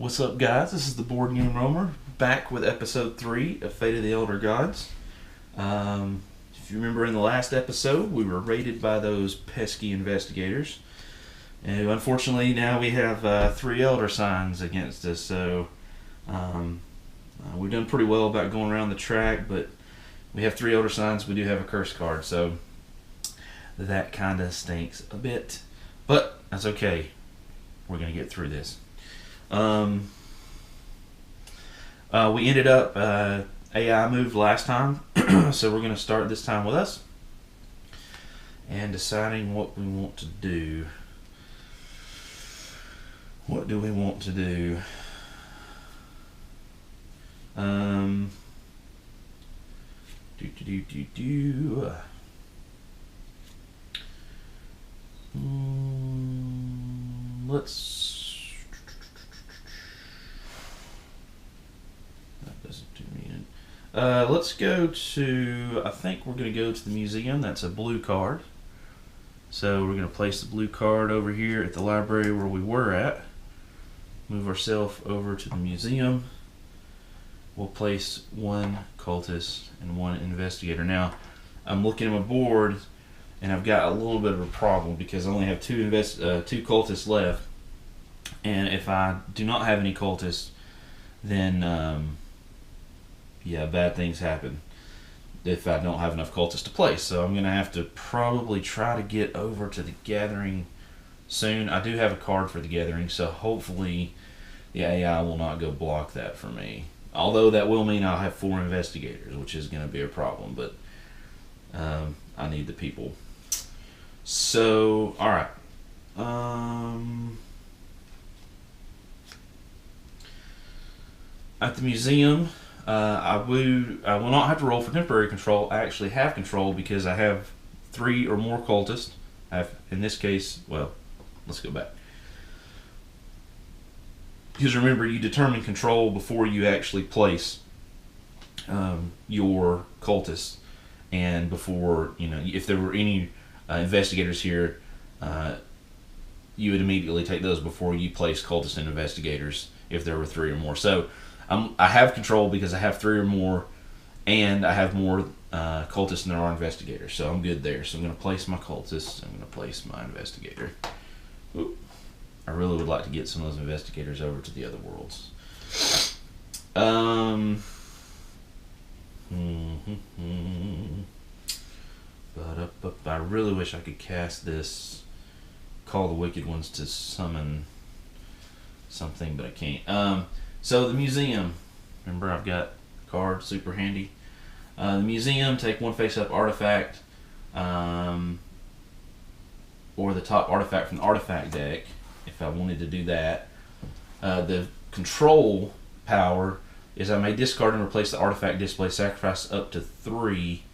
What's up, guys? This is the Board Game Roamer, back with episode 3 of Fate of the Elder Gods. If you remember in the last episode, we were raided by those pesky investigators. And unfortunately, now we have 3 Elder Signs against us, so we've done pretty well about going around the track, but we have 3 Elder Signs, we do have a curse card, so that kind of stinks a bit. But that's okay. We're going to get through this. We ended up AI moved last time, so we're going to start this time with us and deciding what we want to do. What do we want to do? Let's go to, I think we're going to go to the museum. That's a blue card. So we're going to place the blue card over here at the library where we were at. Move ourselves over to the museum. We'll place 1 cultist and 1 investigator. Now, I'm looking at my board and I've got a little bit of a problem because I only have 2 cultists left. And if I do not have any cultists, then bad things happen if I don't have enough cultists to place. So I'm going to have to probably try to get over to the gathering soon. I do have a card for the gathering, so hopefully the AI will not go block that for me. Although that will mean I'll have 4 investigators, which is going to be a problem, but I need the people. So, alright. At the museum, I will not have to roll for temporary control. I actually have control because I have 3 or more cultists. In this case, well, let's go back. Because remember, you determine control before you actually place your cultists, and before, if there were any investigators here, you would immediately take those before you place cultists and investigators if there were 3 or more. So I have control because I have 3 or more, and I have more cultists than there are investigators, so I'm good there. So I'm going to place my cultists, I'm going to place my investigator. Ooh. I really would like to get some of those investigators over to the other worlds. But I really wish I could cast this Call the Wicked Ones to summon something, but I can't. So the museum, remember I've got cards, super handy. The museum, take 1 face-up artifact, or the top artifact from the artifact deck, if I wanted to do that. The control power is I may discard and replace the artifact display, sacrifice up to 3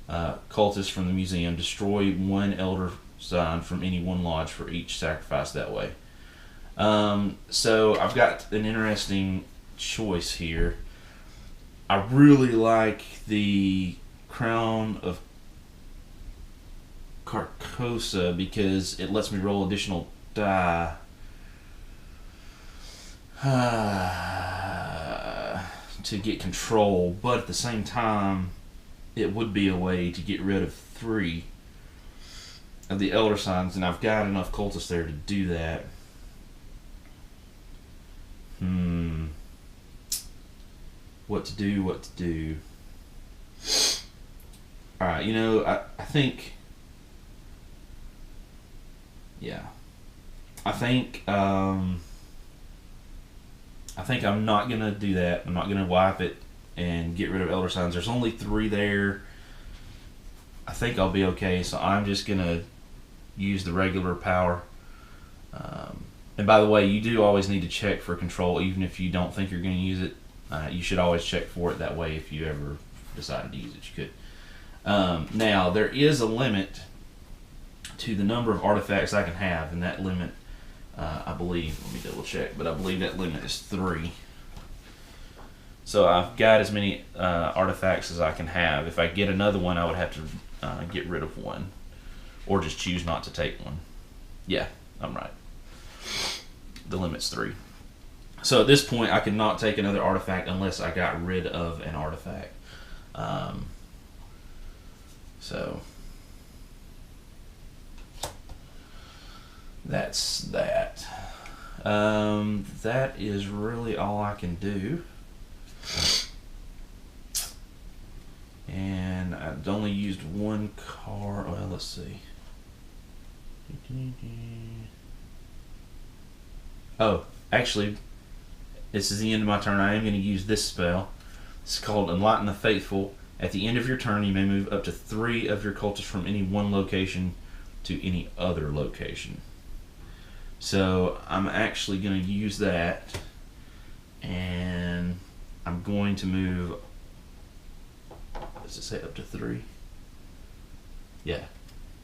cultists from the museum, destroy 1 elder sign from any 1 lodge for each sacrifice that way. So I've got an interesting choice here. I really like the Crown of Carcosa because it lets me roll additional die to get control, but at the same time it would be a way to get rid of 3 of the elder signs, and I've got enough cultists there to do that. What to do? Alright, I think I'm not going to do that. I'm not going to wipe it and get rid of elder signs. There's only 3 there. I think I'll be okay, so I'm just going to use the regular power. And by the way, you do always need to check for control, even if you don't think you're going to use it. You should always check for it. That way, if you ever decided to use it, you could. Now, there is a limit to the number of artifacts I can have, and that limit, I believe, let me double check, but I believe that limit is 3. So I've got as many artifacts as I can have. If I get another one, I would have to get rid of 1, or just choose not to take 1. Yeah, I'm right. The limit's 3. So at this point, I cannot take another artifact unless I got rid of an artifact. So that's that. That is really all I can do. And I've only used one card. Well, let's see. Oh, actually, this is the end of my turn. I am going to use this spell. It's called Enlighten the Faithful. At the end of your turn, you may move up to 3 of your cultists from any one location to any other location. So I'm actually going to use that, and I'm going to move, does it say up to 3? Yeah,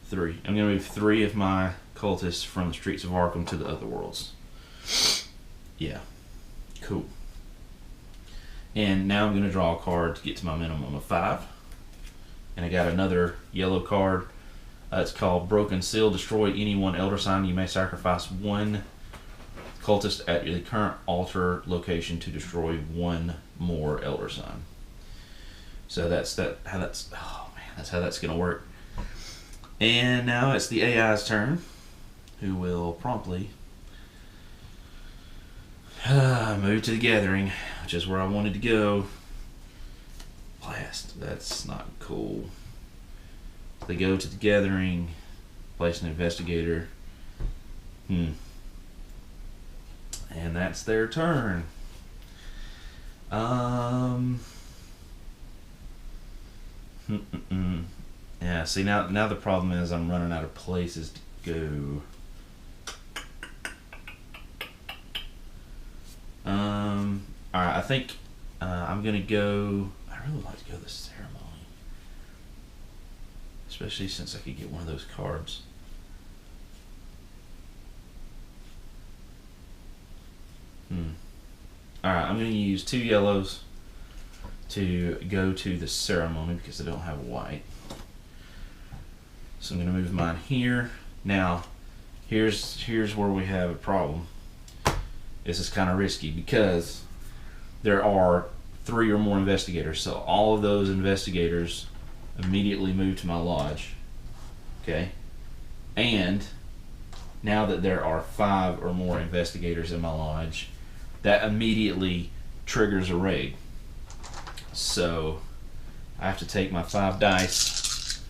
3. I'm going to move 3 of my cultists from the streets of Arkham to the other worlds. Yeah, cool. And now I'm going to draw a card to get to my minimum of 5. And I got another yellow card. It's called Broken Seal. Destroy any one Elder Sign. You may sacrifice 1 cultist at the current altar location to destroy 1 more Elder Sign. So that's how that's going to work. And now it's the AI's turn, who will promptly move to the Gathering, which is where I wanted to go. Blast. That's not cool. They go to the Gathering, place an investigator. And that's their turn. Yeah, see, now the problem is I'm running out of places to go. Alright, I think I'm gonna go. I really like to go to the ceremony, especially since I could get one of those cards. Alright, I'm gonna use 2 yellows to go to the ceremony because I don't have white. So I'm gonna move mine here. Now, here's where we have a problem. This is kind of risky because there are 3 or more investigators. So all of those investigators immediately move to my lodge. Okay? And now that there are 5 or more investigators in my lodge, that immediately triggers a raid. So I have to take my 5 dice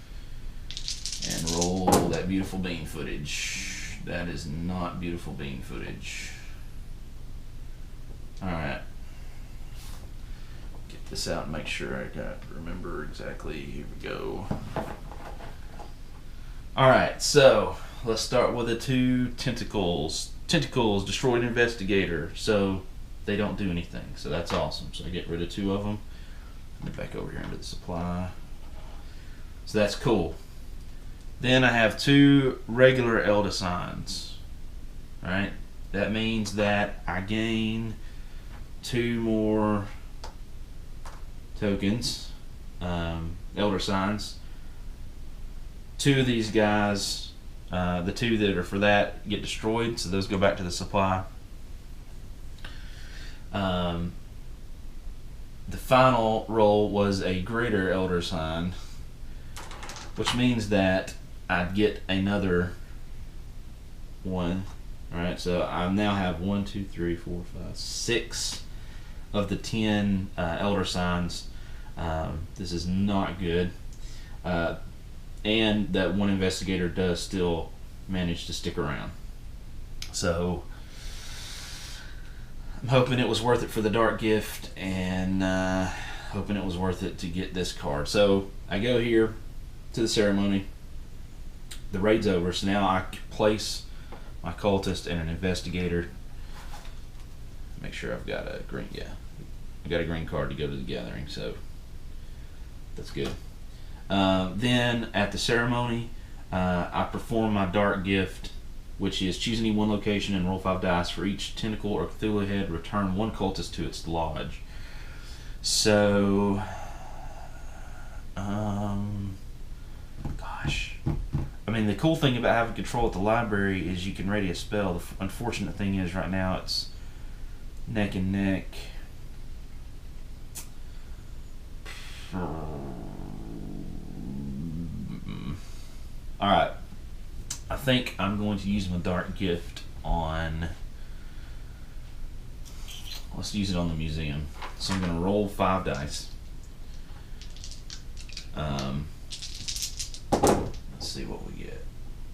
and roll that beautiful bean footage. That is not beautiful bean footage. Alright. Get this out and make sure I remember exactly. Here we go. Alright, so let's start with the 2 tentacles. Tentacles destroyed investigator, so they don't do anything. So that's awesome. So I get rid of 2 of them. Get back over here into the supply. So that's cool. Then I have 2 regular Elder Signs. Alright, that means that I gain 2 more tokens, Elder Signs. 2 of these guys, the 2 that are for that, get destroyed, so those go back to the supply. The final roll was a greater Elder Sign, which means that I'd get another 1. Alright, so I now have 1, 2, 3, 4, 5, 6 of the 10 Elder Signs. This is not good. And that 1 investigator does still manage to stick around. So I'm hoping it was worth it for the Dark Gift, and hoping it was worth it to get this card. So I go here to the ceremony. The raid's over, so now I place my cultist and an investigator. Make sure I've got a green. Yeah, I got a green card to go to the Gathering, so that's good. Then at the ceremony, I perform my Dark Gift, which is choose any one location and roll 5 dice. For each tentacle or Cthulhu head, return 1 cultist to its lodge. So, gosh. I mean, the cool thing about having control at the library is you can ready a spell. The unfortunate thing is right now neck and neck. Alright. I think I'm going to use my dark gift on... Let's use it on the museum. So I'm going to roll 5 dice. Let's see what we get.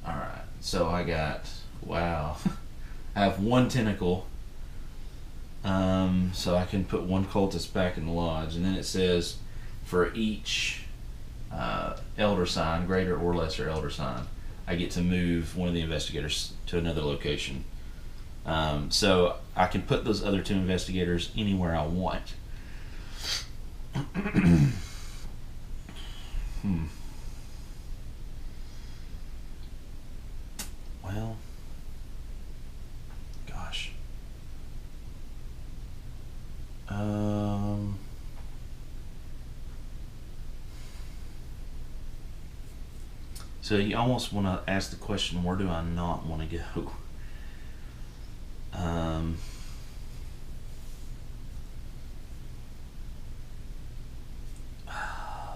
Alright. So I got... Wow. I have 1 tentacle. So I can put 1 cultist back in the lodge. And then it says for each elder sign, greater or lesser elder sign, I get to move one of the investigators to another location. So I can put those other 2 investigators anywhere I want. Well, gosh. So you almost want to ask the question, where do I not want to go? Oh,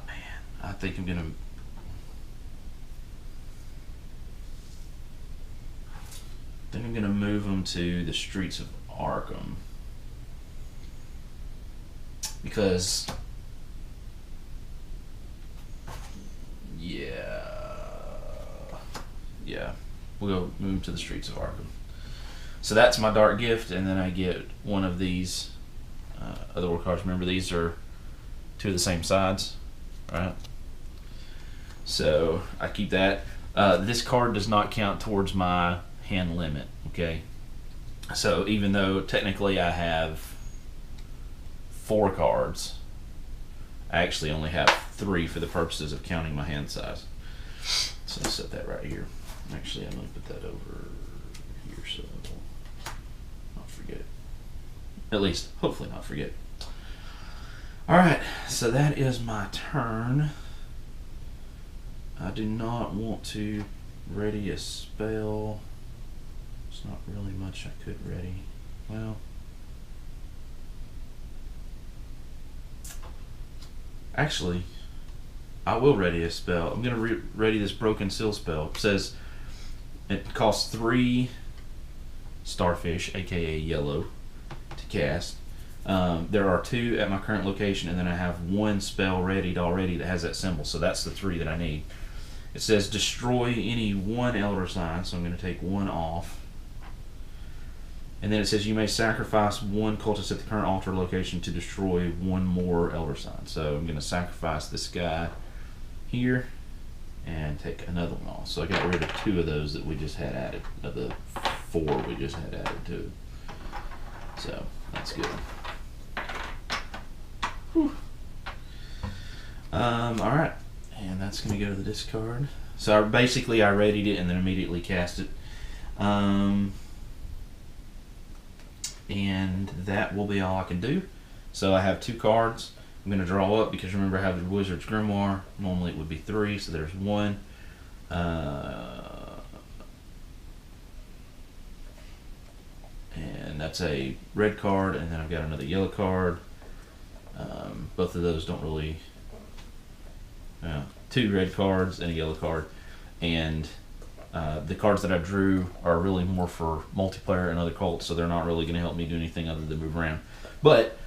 man, I think I'm gonna move them to the streets of Arkham, because yeah, we'll go move them to the streets of Arkham. So that's my dark gift, and then I get one of these other war cards. Remember, these are 2 of the same sides, right? So I keep that. This card does not count towards my hand limit, okay? So even though technically I have 4 cards, I actually only have 3 for the purposes of counting my hand size. So I'll set that right here. Actually, I'm going to put that over here so I will not forget. At least, hopefully not forget. Alright, so that is my turn. I do not want to ready a spell. There's not really much I could ready. Well, actually, I will ready a spell. I'm going to ready this Broken Seal spell. It says it costs 3 starfish, aka yellow, to cast. There are 2 at my current location, and then I have 1 spell readied already that has that symbol, so that's the 3 that I need. It says destroy any 1 elder sign, so I'm going to take 1 off. And then it says you may sacrifice 1 cultist at the current altar location to destroy 1 more elder sign. So I'm going to sacrifice this guy here and take another one off. So I got rid of 2 of those that we just had added, of the 4 we just had added to it. So that's good. Whew. Alright, and that's going to go to the discard. So basically I readied it and then immediately cast it. And that will be all I can do. So I have 2 cards. I'm going to draw up because remember I have the Wizard's Grimoire. Normally it would be 3, so there's 1. And that's a red card, and then I've got another yellow card. Both of those don't really... 2 red cards and a yellow card. And the cards that I drew are really more for multiplayer and other cults, so they're not really going to help me do anything other than move around. But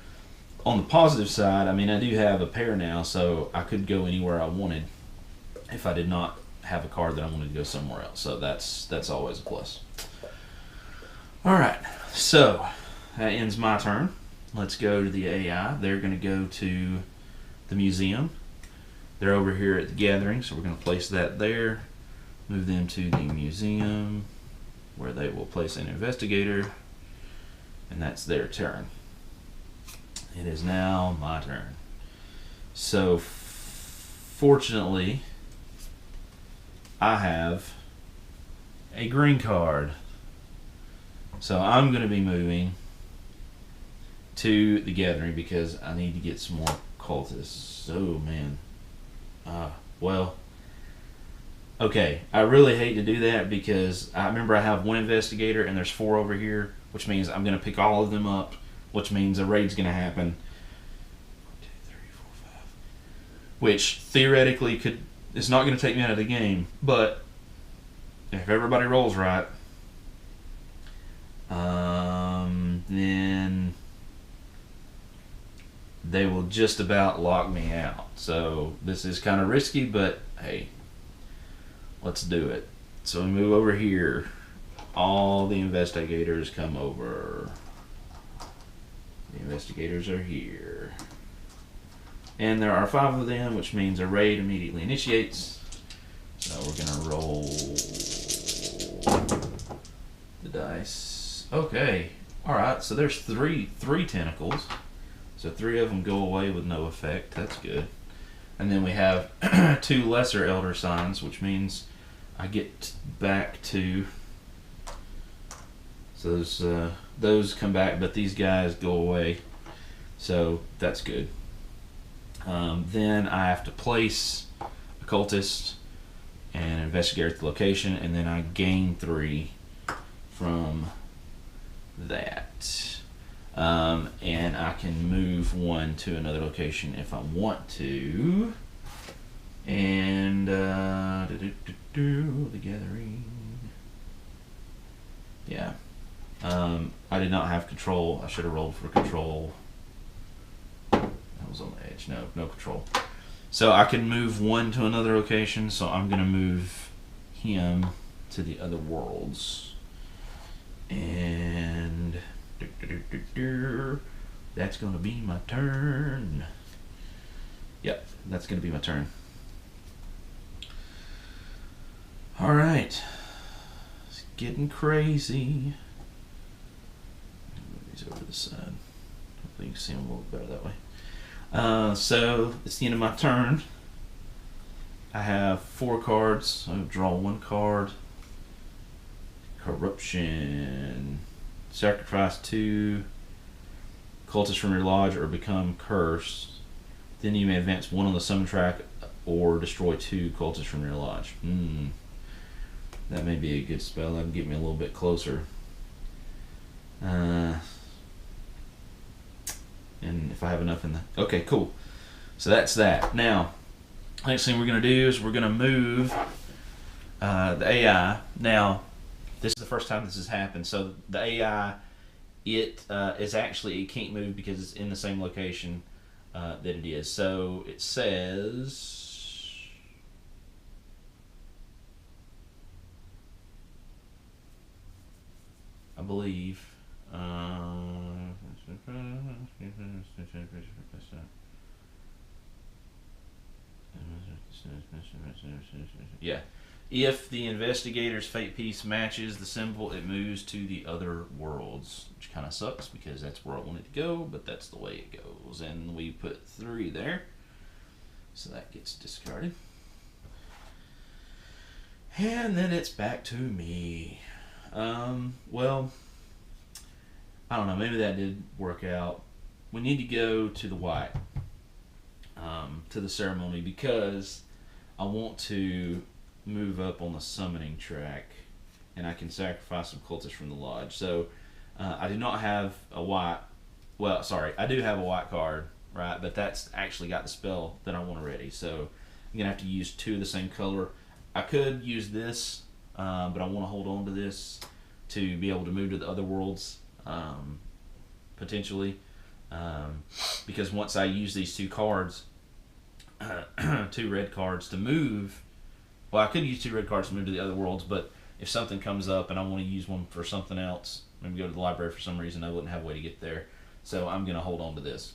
on the positive side, I mean, I do have a pair now, so I could go anywhere I wanted if I did not have a card that I wanted to go somewhere else. So that's always a plus. Alright, so that ends my turn. Let's go to the AI. They're going to go to the museum. They're over here at the gathering, so we're going to place that there. Move them to the museum, where they will place an investigator, and that's their turn. It is now my turn. So, fortunately, I have a green card. So I'm going to be moving to the gathering because I need to get some more cultists. Oh, man. Well... Okay, I really hate to do that because I remember I have 1 investigator and there's 4 over here, which means I'm going to pick all of them up, which means a raid's going to happen. 1, 2, 3, 4, 5. Which theoretically it's not going to take me out of the game, but if everybody rolls right, then they will just about lock me out. So this is kind of risky, but hey, let's do it. So we move over here. All the investigators come over. The investigators are here. And there are 5 of them, which means a raid immediately initiates. So we're going to roll the dice. Okay. Alright, so there's three tentacles. So 3 of them go away with no effect. That's good. And then we have 2 lesser elder signs, which means I get back to... So those come back, but these guys go away. So that's good. Then I have to place a cultist and investigate the location, and then I gain 3 from that. And I can move 1 to another location if I want to. And the gathering. Yeah. I did not have control. I should have rolled for control. That was on the edge. No control. So I can move 1 to another location, so I'm going to move him to the other worlds. And that's going to be my turn. Yep, that's going to be my turn. Alright. It's getting crazy. Move these over to the side. Hopefully you can see them a little better that way. So it's the end of my turn. I have 4 cards. I'll draw 1 card. Corruption. Sacrifice 2 cultists from your lodge or become cursed. Then you may advance 1 on the summon track or destroy 2 cultists from your lodge. That may be a good spell. That can get me a little bit closer. And if I have enough in the... Okay, cool. So that's that. Now, next thing we're going to do is we're going to move the AI. Now, this is the first time this has happened. So the AI, it can't move because it's in the same location that it is. So it says... I believe. Yeah. If the investigator's fate piece matches the symbol, it moves to the other worlds, which kind of sucks because that's where I want it to go, but that's the way it goes. And we put 3 there, so that gets discarded. And then it's back to me. Well, I don't know, maybe that did work out. We need to go to the white, to the ceremony, because I want to move up on the summoning track and I can sacrifice some cultists from the lodge. So I do not have a white, well, sorry, I do have a white card, right, but that's actually got the spell that I want already. So I'm going to have to use 2 of the same color. I could use this, but I want to hold on to this to be able to move to the other worlds, potentially, because once I use these 2 cards, 2 red cards to move, well, I could use 2 red cards to move to the other worlds, but if something comes up and I want to use one for something else, maybe go to the library for some reason, I wouldn't have a way to get there, so I'm going to hold on to this.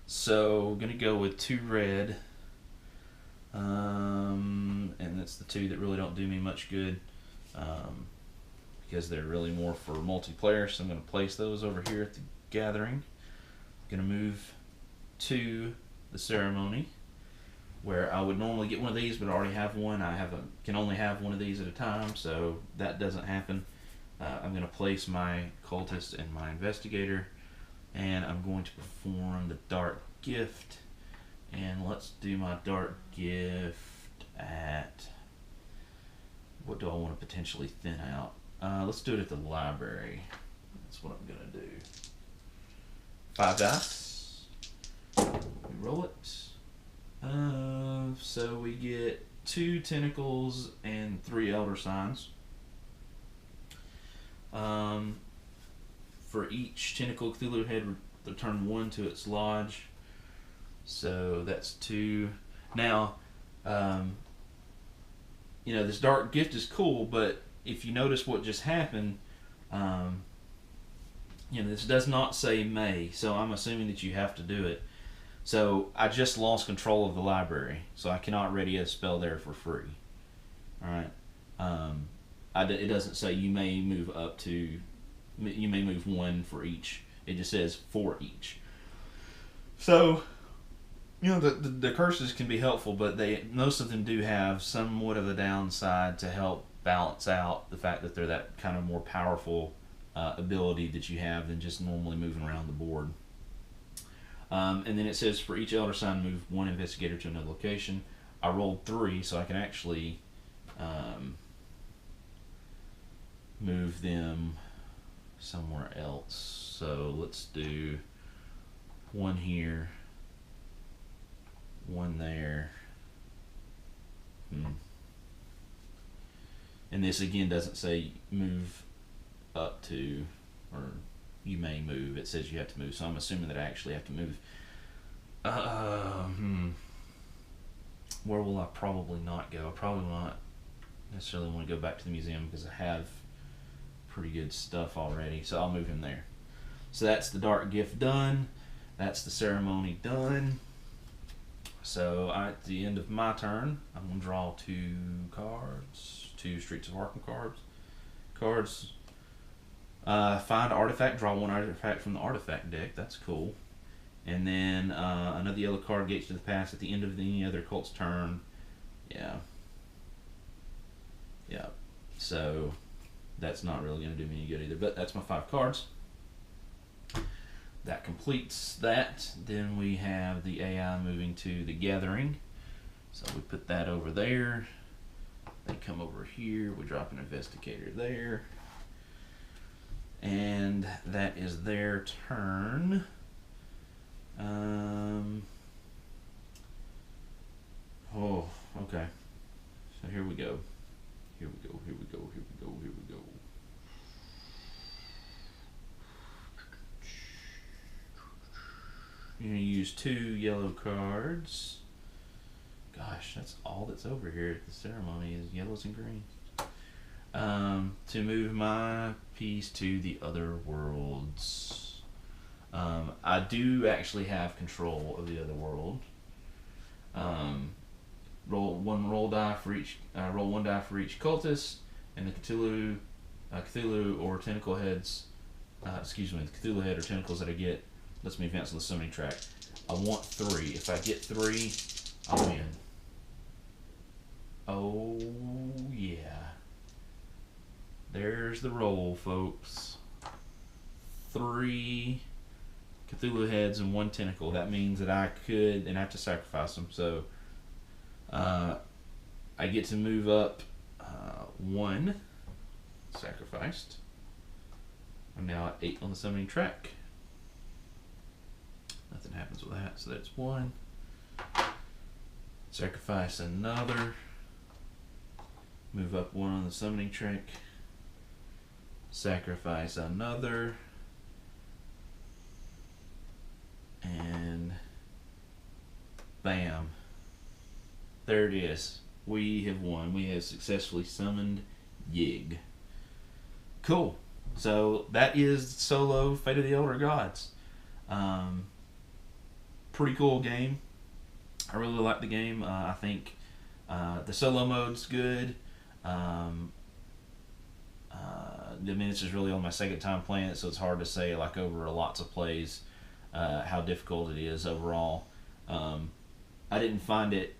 So we're going to go with 2 red, and that's the 2 that really don't do me much good, because they're really more for multiplayer. So I'm going to place those over here at the gathering. I'm going to move to the ceremony, where I would normally get one of these, but I already have one. Can only have one of these at a time, so that doesn't happen. I'm going to place my cultist and my investigator, and I'm going to perform the dark gift. And let's do my dark gift at... What do I want to potentially thin out? Let's do it at the library. That's what I'm gonna do. 5 dice. We roll it. So we get 2 tentacles and 3 elder signs. For each tentacle, Cthulhu head return 1 to its lodge. So that's 2. Now, this dark gift is cool, but if you notice what just happened, this does not say may, so I'm assuming that you have to do it. So I just lost control of the library, so I cannot ready a spell there for free. Alright. It doesn't say you may move you may move 1 for each. It just says for each. So, the curses can be helpful, but most of them do have somewhat of a downside to help balance out the fact that they're that kind of more powerful ability that you have than just normally moving around the board. And then it says for each elder sign, move 1 investigator to another location. I rolled 3, so I can actually move them somewhere else. So let's do 1 here, 1 there. And this again doesn't say move up to, or you may move. It says you have to move, so I'm assuming that I actually have to move. Where will I probably not go? I probably not necessarily want to go back to the museum because I have pretty good stuff already, so I'll move him there. So that's the dark gift done. That's the ceremony done. So at the end of my turn, I'm going to draw 2 cards, 2 Streets of Arkham cards. Find artifact, draw 1 artifact from the artifact deck. That's cool. And then another yellow card gates to the past at the end of any other cult's turn. Yeah. So that's not really going to do me any good either. But that's my 5 cards. That completes that. Then we have the AI moving to the gathering. So we put that over there. They come over here. We drop an investigator there. And that is their turn. Okay. So here we go. Here we go. You're going to use 2 yellow cards. Gosh, that's all that's over here at the ceremony is yellows and greens. To move my piece to the other worlds. I do actually have control of the other world. Roll 1 die for each. Roll 1 die for each cultist, and the Cthulhu or tentacle heads. The Cthulhu head or tentacles that I get lets me advance on the summoning track. I want 3. If I get 3, I'll win. Oh yeah. There's the roll, folks. 3 Cthulhu heads and 1 tentacle. That means that I could, and I have to sacrifice them. So I get to move up 1 sacrificed. I'm now at 8 on the summoning track. Nothing happens with that, so that's 1. Sacrifice another. Move up 1 on the summoning track. Sacrifice another. And bam. There it is. We have won. We have successfully summoned Yig. Cool. So that is solo Fate of the Elder Gods. Pretty cool game. I really like the game. I think the solo mode's good. This is really on my 2nd time playing it, so it's hard to say like over lots of plays how difficult it is overall. I didn't find it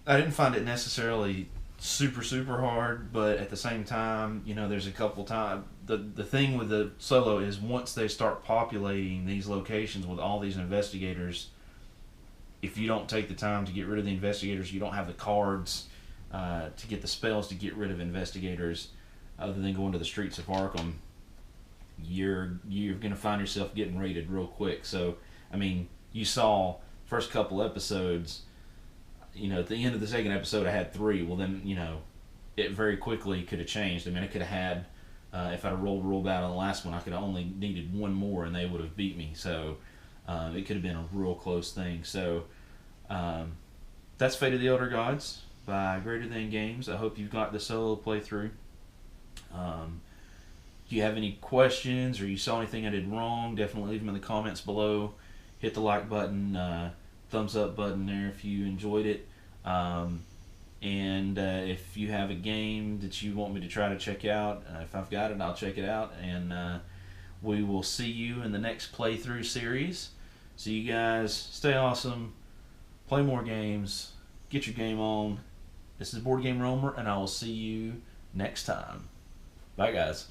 necessarily super hard, but at the same time, there's a couple times. The thing with the solo is once they start populating these locations with all these investigators, if you don't take the time to get rid of the investigators, you don't have the cards to get the spells to get rid of investigators other than going to the Streets of Arkham. you're gonna find yourself getting rated real quick. So I mean, you saw first couple episodes. At the end of the second episode, I had 3. Well, then it very quickly could have changed. I mean, I could have had if I'd rolled real bad on the last one, I could have only needed 1 more, and they would have beat me. So it could have been a real close thing. So that's Fate of the Elder Gods by Greater Than Games. I hope you've got the solo playthrough. If you have any questions or you saw anything I did wrong, definitely leave them in the comments below. Hit the like button, thumbs up button there if you enjoyed it. And if you have a game that you want me to try to check out, if I've got it, I'll check it out. And we will see you in the next playthrough series. So you guys stay awesome, play more games, get your game on. This is Board Game Roamer, and I will see you next time. Bye, guys.